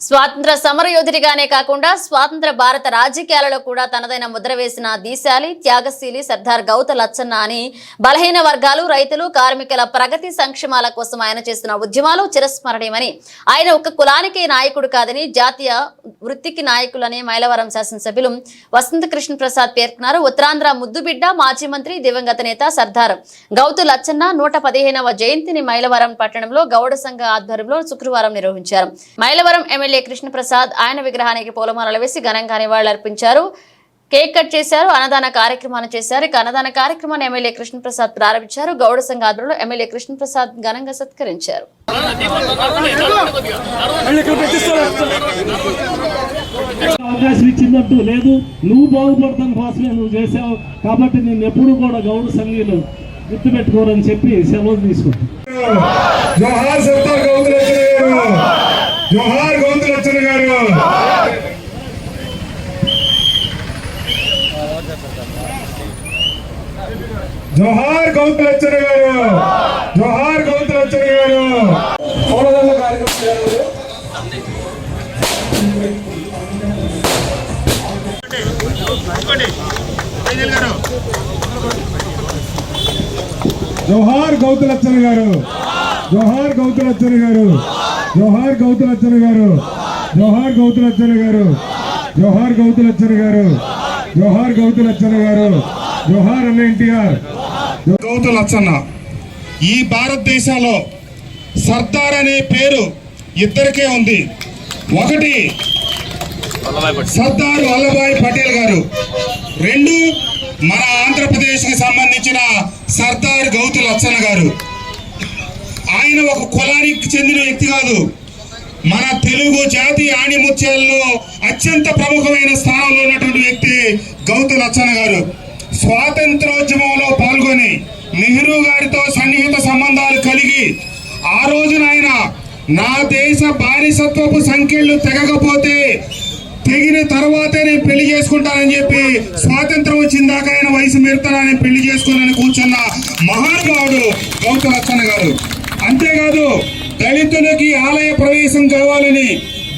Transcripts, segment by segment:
స్వాతంత్ర సమరయోధుడిగానే కాకుండా స్వాతంత్ర భారత రాజకీయాలలో కూడా తనదైన ముద్ర వేసిన దీశాలి త్యాగశీలి సర్దార్ గౌత లచ్చన్న అని బలహీన వర్గాలు రైతులు కార్మికుల ప్రగతి సంక్షేమాల కోసం ఆయన చేస్తున్న ఉద్యమాలు చిరస్మరణీయమని ఆయన ఒక కులానికి నాయకుడు కాదని జాతీయ వృత్తికి నాయకులని మైలవరం శాసనసభ్యులు వసంత కృష్ణ ప్రసాద్ పేర్కొన్నారు. ఉత్తరాంధ్ర ముద్దుబిడ్డ మాజీ మంత్రి దివంగత నేత సర్దార్ గౌతు లచ్చన్న 115వ జయంతిని మైలవరం పట్టణంలో గౌడ సంఘ ఆధ్వర్యంలో శుక్రవారం నిర్వహించారు. మైలవరం ఎమ్మెల్యే కృష్ణ ప్రసాద్ ఆయన విగ్రహానికి పూలమాలలు వేసి ఘనంగా నివాళులర్పించారు. కేక్ కట్ చేశారు. అన్నదాన కార్యక్రమాన్ని చేశారు. అన్నదాన కార్యక్రమాన్ని ఎమ్మెల్యే కృష్ణ ప్రసాద్ ప్రారంభించారు. గౌడ సంఘ ఆధ్వర్యంలో ఎమ్మెల్యే కృష్ణ ప్రసాద్ ఘనంగా సత్కరించారు. అవకాశం ఇచ్చినట్టు లేదు, నువ్వు బాగుపడతాను కోసమే నువ్వు చేసావు కాబట్టి నేను ఎప్పుడు కూడా గౌడ సంఘీలు గుర్తుపెట్టుకోరని చెప్పి సెలవు తీసుకుంటాను. జోహార్ సర్దార్ గౌతు లచ్చన్న గారు, జోహార్ గౌతు లచ్చన్న గారు. జోహార్ గౌతు లచ్చన్న గారు, జోహార్ గౌతు లచ్చన్న గారు. పూలదండ కార్యక్రమం జోహార్ గౌతు లచ్చన్న గారు, జోహార్ గౌతు లచ్చన్న గారు, జోహార్ గౌతు లచ్చన్న గారు, జోహార్ గౌతు లచ్చన్న గారు, జోహార్ గౌతు లచ్చన్న గారు, జోహార్ గౌతు లచ్చన్న గారు, జోహార్ అన్న ఎన్టీఆర్. గౌతు లచ్చన్న ఈ భారతదేశంలో సర్దార్ అనే పేరు ఇద్దరికే ఉంది. ఒకటి సర్దార్ వల్లభాయ్ పటేల్ గారు, రెండు మన ఆంధ్రప్రదేశ్ కి సంబంధించిన సర్దార్ గౌతు లచ్చన్న గారు. ఆయన ఒక కులానికి చెందిన వ్యక్తి కాదు, మన తెలుగు జాతి ఆణిముత్యాల్లో అత్యంత ప్రముఖమైన స్థానంలో ఉన్నటువంటి వ్యక్తి గౌతు లచ్చన్న గారు. స్వాతంత్రోద్యమంలో పాల్గొని నెహ్రూ గారితో సన్నిహిత సంబంధాలు కలిగి ఆ రోజున ఆయన నా దేశ బానిసత్వపు సంఖ్యలు తెగకపోతే తెగిన తర్వాతే నేను పెళ్లి చేసుకుంటానని చెప్పి స్వాతంత్రం వచ్చిందాక ఆయన వయసు మీరుతానని పెళ్లి చేసుకున్నానని కూర్చున్న మహానుభావుడు గౌతు లచ్చన్న గారు. అంతేకాదు దళితులకి ఆలయ ప్రవేశం కావాలని,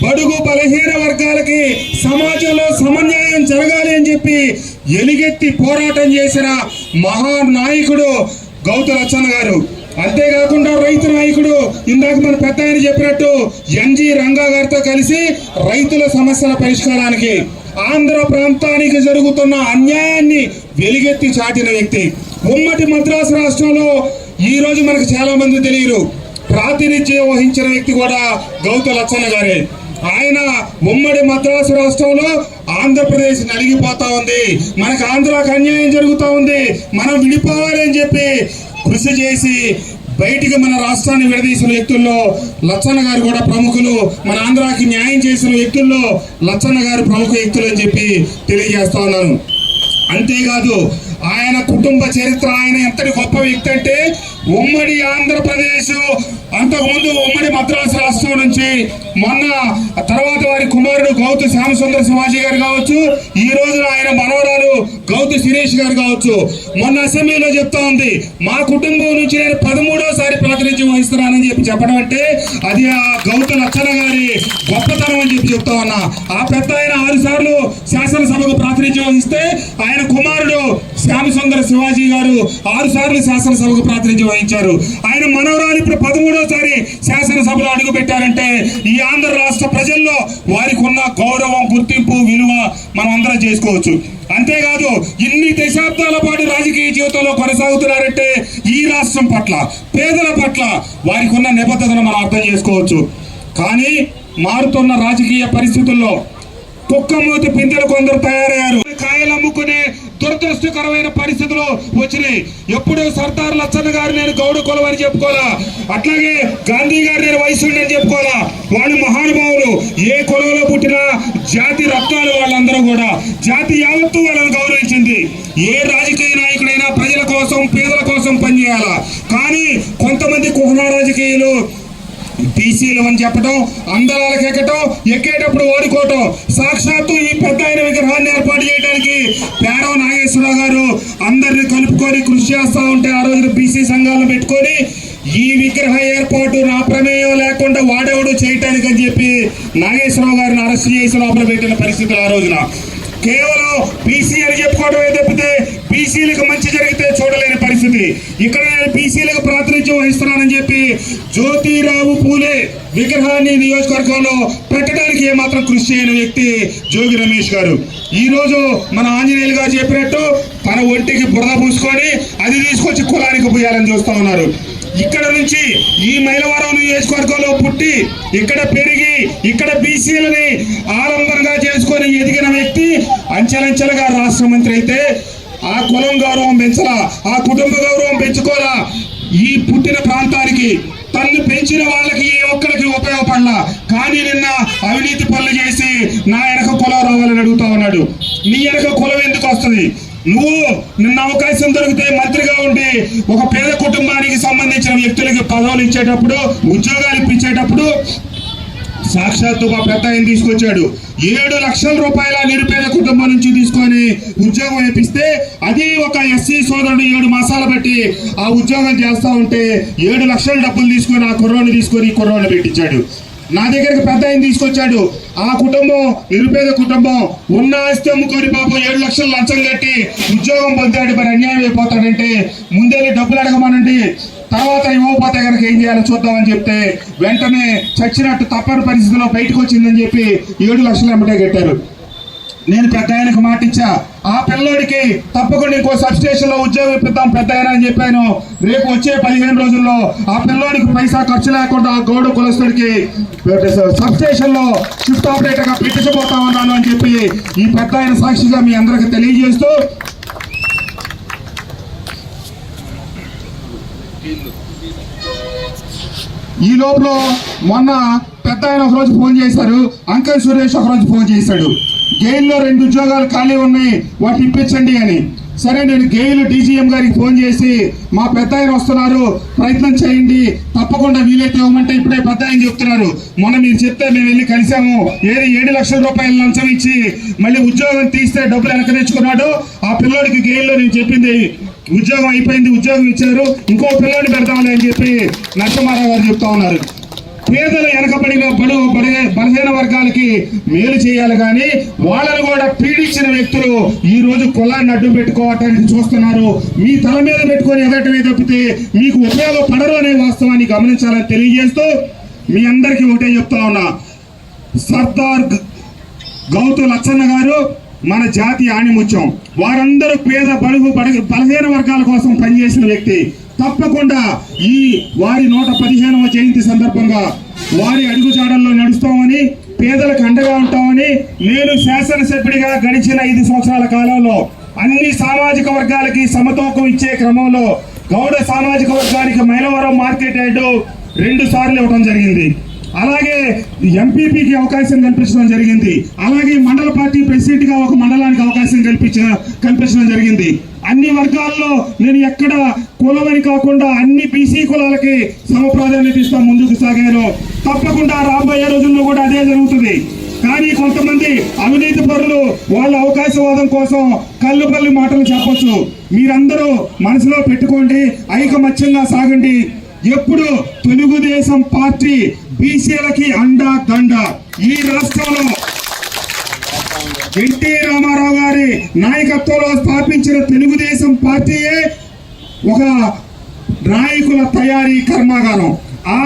బడుగు బలహీన వర్గాలకి సమాజంలో సమన్యాయం జరగాలి అని చెప్పి ఎలుగెత్తి పోరాటం చేసిన మహానాయకుడు గౌతు లచ్చన్న గారు. అంతేకాకుండా రైతు నాయకుడు, ఇందాక మన పెద్ద ఆయన చెప్పినట్టు ఎన్జి రంగా గారితో కలిసి రైతుల సమస్యల పరిష్కారానికి ఆంధ్ర ప్రాంతానికి జరుగుతున్న అన్యాయాన్ని వెలుగెత్తి చాటిన వ్యక్తి. ఉమ్మడి మద్రాసు రాష్ట్రంలో ఈ రోజు మనకు చాలా మంది తెలియరు, ప్రాతినిధ్యం వహించిన వ్యక్తి కూడా గౌతు లచ్చన్న గారే. ఆయన ఉమ్మడి మద్రాసు రాష్ట్రంలో ఆంధ్రప్రదేశ్ నలిగిపోతా ఉంది, మనకు ఆంధ్రాకి అన్యాయం జరుగుతూ ఉంది, మనం విడిపోవాలి అని చెప్పి కృషి చేసి బయటికి మన రాష్ట్రాన్ని విడదీసిన వ్యక్తుల్లో లచ్చన్న గారు కూడా ప్రముఖులు. మన ఆంధ్రాకి న్యాయం చేసిన వ్యక్తుల్లో లచ్చన్న గారు ప్రముఖ వ్యక్తులు అని చెప్పి తెలియజేస్తా ఉన్నాను. అంతేకాదు ఆయన కుటుంబ చరిత్ర, ఆయన ఎంతటి గొప్ప వ్యక్తి అంటే ఉమ్మడి ఆంధ్రప్రదేశ్, అంతకుముందు ఉమ్మడి మద్రాసు రాష్ట్రం నుంచి మొన్న తర్వాత వారి కుమారుడు గౌతు శ్యామసుందర శివాజీ గారు కావచ్చు, ఈ రోజున ఆయన మనవరాలు గౌతు శిరీష్ గారు కావచ్చు, మొన్న అసెంబ్లీలో చెప్తా ఉంది మా కుటుంబం నుంచి నేను 13వసారి ప్రాతినిధ్యం వహిస్తున్నానని చెప్పి చెప్పడం అంటే అది ఆ గౌతు లచ్చన్న గారి గొప్పతనం అని చెప్పి చెప్తా ఉన్నా. ఆ పెద్ద ఆయన 6 సార్లు శాసనసభకు ప్రాతినిధ్యం వహిస్తే ఆయన కుమారుడు శ్యామసుందర శివాజీ గారు 6 సార్లు శాసనసభకు ప్రాతినిధ్యం వహించారు. ఆయన మనవరాలు ఇప్పుడు 13వసారి శాసనసభలో అడుగు పెట్టారంటే ఈ ఆంధ్ర రాష్ట్ర ప్రజల్లో వారికి ఉన్న గౌరవం, గుర్తింపు, విలువ మనం అందరం చేసుకోవచ్చు. అంతేకాదు ఇన్ని దశాబ్దాల పాటు రాజకీయ జీవితంలో కొనసాగుతున్నారంటే ఈ రాష్ట్రం పట్ల, పేదల పట్ల వారికి ఉన్న నిబద్ధతను మనం అర్థం చేసుకోవచ్చు. కానీ మారుతున్న రాజకీయ పరిస్థితుల్లో కుక్కమూతి పిందెలు కొందరు తయారయ్యారు. కాయలు అమ్ముకునే దురదృష్టకరమైన పరిస్థితులు వచ్చినాయి. ఎప్పుడు సర్దార్ లచ్చన్న గారు నేను గౌడ కులం అని చెప్పుకోవాలా, అట్లాగే గాంధీ గారు నేను వైశ్యుడిని అని చెప్పుకోవాలా. వాళ్ళు మహానుభావులు, ఏ కులంలో పుట్టినా జాతి రక్తాలు వాళ్ళందరూ కూడా, జాతి యావత్తు వాళ్ళని గౌరవించింది. ఏ రాజకీయ నాయకుడైనా ప్రజల కోసం, పేదల కోసం పనిచేయాలా. కానీ కొంతమంది కుహనా రాజకీయులు బీసీలు అని చెప్పడం, అందరాలకు ఎక్కేటప్పుడు ఓడుకోవటం. సాక్షాత్తు ఈ పెద్ద ఆయన విగ్రహాన్ని ఏర్పాటు చేయడానికి పేరవ నాగేశ్వరరావు గారు అందరిని కలుపుకొని కృషి చేస్తూ ఉంటే ఆ రోజున బీసీ సంఘాలను పెట్టుకొని ఈ విగ్రహ ఏర్పాటు నా ప్రమేయం లేకుండా వాడెవడు చేయటానికి అని చెప్పి నాగేశ్వరరావు గారిని అరెస్ట్ చేసి లోపల పెట్టిన పరిస్థితులు ఆ రోజున. కేవలం బీసీ అని చెప్పుకోవడమే తప్పితే బీసీలకు మంచి జరిగితే చూడలేని పరిస్థితి. ఇక్కడ నేను బీసీలకు ప్రాతినిధ్యం వహిస్తున్నానని చెప్పి జ్యోతిరావు పూలే విగ్రహాన్ని నియోజకవర్గంలో పెట్టడానికి ఏమాత్రం కృషి చేయని వ్యక్తి జోగి రమేష్ గారు. ఈ రోజు మన ఆంజనేయులు గారు చెప్పినట్టు తన ఒంటికి బురద పూసుకొని అది తీసుకొచ్చి కులానికి పోయాలని చూస్తా ఉన్నారు. ఇక్కడ నుంచి ఈ మైలవరం నియోజకవర్గంలో పుట్టి ఇక్కడ పెరిగి ఇక్కడ బీసీలని ఆలంబరంగా చేసుకొని ఎదిగిన వ్యక్తి అంచెలంచెలుగా రాష్ట్ర మంత్రి అయితే ఆ కులం గౌరవం పెంచలా, ఆ కుటుంబ గౌరవం పెంచుకోరా. ఈ పుట్టిన ప్రాంతానికి తన్ను పెంచిన వాళ్ళకి ఏ ఒక్కరికి ఉపయోగపడలా. కానీ నిన్న అవినీతి పనులు చేసి నా వెనక కులం రావాలని అడుగుతా ఉన్నాడు. నీ వెనక కులం ఎందుకు వస్తుంది? నువ్వు నిన్న అవకాశం దొరికితే మంత్రిగా ఉండి ఒక పేద కుటుంబానికి సంబంధించిన వ్యక్తులకి పదవులు ఇచ్చేటప్పుడు, ఉద్యోగాలు ఇప్పించేటప్పుడు సాక్షాత్తు మా పెద్ద ఆయన తీసుకొచ్చాడు. 7 లక్షల రూపాయల నిరుపేద కుటుంబం నుంచి తీసుకొని ఉద్యోగం ఇప్పిస్తే అది ఒక ఎస్సీ సోదరుడు 7 మాసాలు బట్టి ఆ ఉద్యోగం చేస్తా ఉంటే 7 లక్షల డబ్బులు తీసుకొని ఆ కుర్రోని తీసుకొని ఈ కుర్రోని పెట్టించాడు. నా దగ్గరికి పెద్ద ఆయన తీసుకొచ్చాడు. ఆ కుటుంబం నిరుపేద కుటుంబం ఉన్న ఆస్తి అమ్ముకొని పాపం 7 లక్షలు లంచం కట్టి ఉద్యోగం పొందాడు. మరి అన్యాయం అయిపోతాడంటే ముందే డబ్బులు అడగమనండి, తర్వాత ఇవ్వకపోతే కనుక ఏం చేయాలో చూద్దామని చెప్తే వెంటనే చచ్చినట్టు తప్పని పరిస్థితిలో బయటకు వచ్చిందని చెప్పి 7 లక్షలు ఎమ్మటే కట్టారు. నేను పెద్ద ఆయనకు మాట ఇచ్చా, ఆ పిల్లోడికి తప్పకుండా ఇంకో సబ్ స్టేషన్ లో ఉద్యోగం ఇప్పిద్దాం పెద్ద ఆయన అని చెప్పాను. రేపు వచ్చే 15 రోజుల్లో ఆ పిల్లోడికి పైసా ఖర్చు లేకుండా ఆ గౌడ కులస్తుడికి సబ్ స్టేషన్ లో షిఫ్ట్ ఆపరేటర్ గా పెట్టించబోతా ఉన్నాను అని చెప్పి ఈ పెద్ద ఆయన సాక్షిగా మీ అందరికి తెలియజేస్తూ, ఈ లోపల మొన్న పెద్ద ఆయన ఒకరోజు ఫోన్ చేశారు, అంకల్ సురేష్ ఒకరోజు ఫోన్ చేశాడు. గెయిల్లో 2 ఉద్యోగాలు ఖాళీ ఉన్నాయి, వాటి ఇప్పించండి అని. సరే నేను గెయిల్ డీజీఎం గారికి ఫోన్ చేసి మా పెద్ద ఆయన వస్తున్నారు, ప్రయత్నం చేయండి, తప్పకుండా వీలైతే ఇవ్వమంటే ఇప్పుడే పెద్ద ఆయన చెప్తున్నారు. మొన్న మీరు చెప్తే మేము వెళ్ళి కలిసాము, 7 లక్షల రూపాయలు లంచం ఇచ్చి మళ్ళీ ఉద్యోగం తీస్తే డబ్బులు వెనక తెచ్చుకున్నాడు. ఆ పిల్లోడికి గెయిల్లో నేను చెప్పింది ఉద్యోగం అయిపోయింది, ఉద్యోగం ఇచ్చారు, ఇంకో పిల్లోడిని పెడతామని అని చెప్పి నరసింహారావు గారు చెప్తా ఉన్నారు. పేదలు వెనకబడిన బలహీన వర్గాలకి మేలు చేయాలి కానీ వాళ్ళని కూడా పీడించిన వ్యక్తులు ఈ రోజు కులాన్ని అడ్డు పెట్టుకోవటానికి చూస్తున్నారు. మీ తల మీద పెట్టుకొని ఎదటమే తప్పితే మీకు ఉపయోగపడరు అనే వాస్తవాన్ని గమనించాలని తెలియజేస్తూ మీ అందరికీ ఒకటే చెప్తా ఉన్నా, సర్దార్ గౌతు లచ్చన్న గారు మన జాతి ఆణిముత్యం. వారందరూ పేద బలహీన వర్గాల కోసం పనిచేసిన వ్యక్తి. తప్పకుండా ఈ వారి 115వ జయంతి సందర్భంగా వారి అడుగుజాడల్లో నడుస్తామని, పేదలకు అండగా ఉంటామని నేను శాసనసభ్యుడిగా గడిచిన 5 సంవత్సరాల కాలంలో అన్ని సామాజిక వర్గాలకి సమతూకం ఇచ్చే క్రమంలో గౌడ సామాజిక వర్గానికి మైలవరం మార్కెట్ యార్డు 2 సార్లు ఇవ్వడం జరిగింది. అలాగే ఎంపీపీకి అవకాశం కల్పించడం జరిగింది. అలాగే మండల పార్టీ ప్రెసిడెంట్ గా ఒక మండలానికి అవకాశం కల్పించడం జరిగింది. అన్ని వర్గాల్లో నేను ఎక్కడ కులమని కాకుండా అన్ని బీసీ కులాలకి సమ ప్రాధాన్యత ఇస్తా ముందుకు సాగాను. తప్పకుండా రాబోయే రోజుల్లో కూడా అదే జరుగుతుంది. కానీ కొంతమంది అవినీతి పరులు వాళ్ళ అవకాశవాదం కోసం కల్లుబల్లి మాటలు చెప్పొచ్చు. మీరందరూ మనసులో పెట్టుకోండి, ఐకమత్యంగా సాగండి. ఎప్పుడు తెలుగుదేశం పార్టీ బీసీలకి అండా దండ. ఈ రాష్ట్రంలో ఎన్టీ రామారావు గారి నాయకత్వంలో స్థాపించిన తెలుగుదేశం పార్టీయే ఒక నాయకుల తయారీ కర్మాగారం. ఆ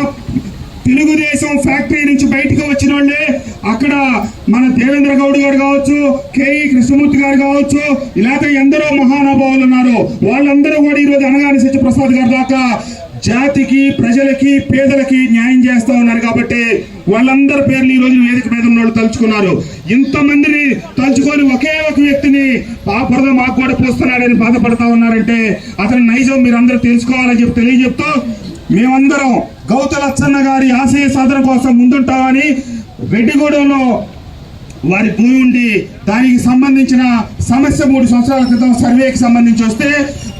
తెలుగుదేశం ఫ్యాక్టరీ నుంచి బయటకు వచ్చిన వాళ్ళే అక్కడ మన దేవేంద్ర గౌడ్ గారు కావచ్చు, కేఈ కృష్ణమూర్తి గారు కావచ్చు, ఇలాంటి ఎందరో మహానుభావులు ఉన్నారు. వాళ్ళందరూ కూడా ఈరోజు అనగాని సత్యప్రసాద్ గారి దాకా జాతికి, ప్రజలకి, పేదలకి న్యాయం చేస్తా ఉన్నారు. కాబట్టి వాళ్ళందరి పేర్లు ఈ రోజు వేదిక మీద ఉన్న వాళ్ళు తలుచుకున్నారు. ఇంతమందిని తలుచుకొని ఒకే ఒక వ్యక్తిని పాపరద మాకు కూడా పోస్తున్నాడని బాధపడతా ఉన్నారంటే అతని నైజం మీరందరూ తెలుసుకోవాలని చెప్పి తెలియజెప్తూ, మేమందరం గౌతు లచ్చన్న గారి ఆశయ సాధన కోసం ముందుంటామని రెడ్డిగూడెంలో వారి భూమి ఉండి దానికి సంబంధించిన సమస్య 3 సంవత్సరాల క్రితం సర్వేకి సంబంధించి వస్తే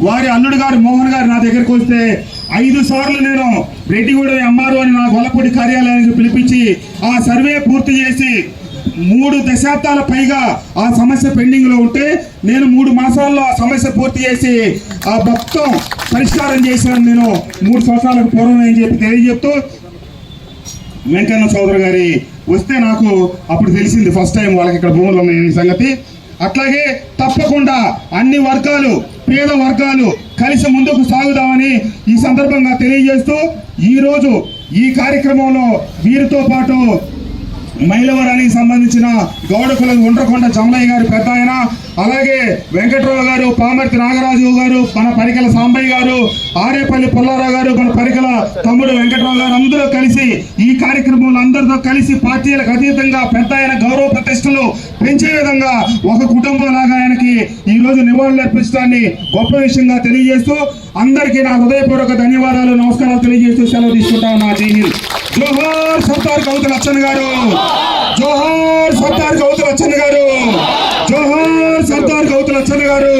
వారి అల్లుడు గారు మోహన్ గారు నా దగ్గరికి వస్తే 5 సార్లు నేను రెడ్డిగూడెం ఎంఆర్ఓ అని నా గొల్లపూడి కార్యాలయానికి పిలిపించి ఆ సర్వే పూర్తి చేసి 3 దశాబ్దాల పైగా ఆ సమస్య పెండింగ్ లో ఉంటే నేను 3 మాసాల్లో ఆ సమస్య పూర్తి చేసి ఆ మొత్తం పరిష్కారం చేశాను నేను 3 సంవత్సరాలకు పూర్వం అని చెప్పి తెలియజెప్తూ, వెంకన్న చౌదరి గారి వస్తే నాకు అప్పుడు తెలిసింది ఫస్ట్ టైం వాళ్ళకి ఇక్కడ భూములు ఉన్నాయని సంగతి. అట్లాగే తప్పకుండా అన్ని వర్గాలు, పేద వర్గాలు కలిసి ముందుకు సాగుదామని ఈ సందర్భంగా తెలియజేస్తూ, ఈరోజు ఈ కార్యక్రమంలో వీరితో పాటు మైలవరానికి సంబంధించిన గౌడకుల ఉండ్రకొండ జమలయ్య గారు పెద్ద ఆయన, అలాగే వెంకట్రావు గారు, పామర్తి నాగరాజు గారు, మన పరికల సాంబయ్య గారు, ఆరేపల్లి పుల్లారావు గారు, మన పరికల తమ్ముడు వెంకట్రావు గారు అందరూ కలిసి ఈ కార్యక్రమంలో అందరితో కలిసి పార్టీలకు అతీతంగా పెద్ద ఆయన గౌరవ ప్రతిష్టలు పెంచే విధంగా ఒక కుటుంబం లాగా ఆయనకి ఈ రోజు నివాళులు అర్పించడాన్ని గొప్ప విషయంగా తెలియజేస్తూ అందరికీ నా హృదయపూర్వక ధన్యవాదాలు, నమస్కారాలు తెలియజేస్తూ సెలవు తీసుకుంటాను. నా జై హింద్. జోహార్ సర్దార్ గౌతు లచ్చన్న గారు, జోహార్ సర్దార్ గౌతు లచ్చన్న గారు, జోహార్ సర్దార్ గౌతు లచ్చన్న గారు.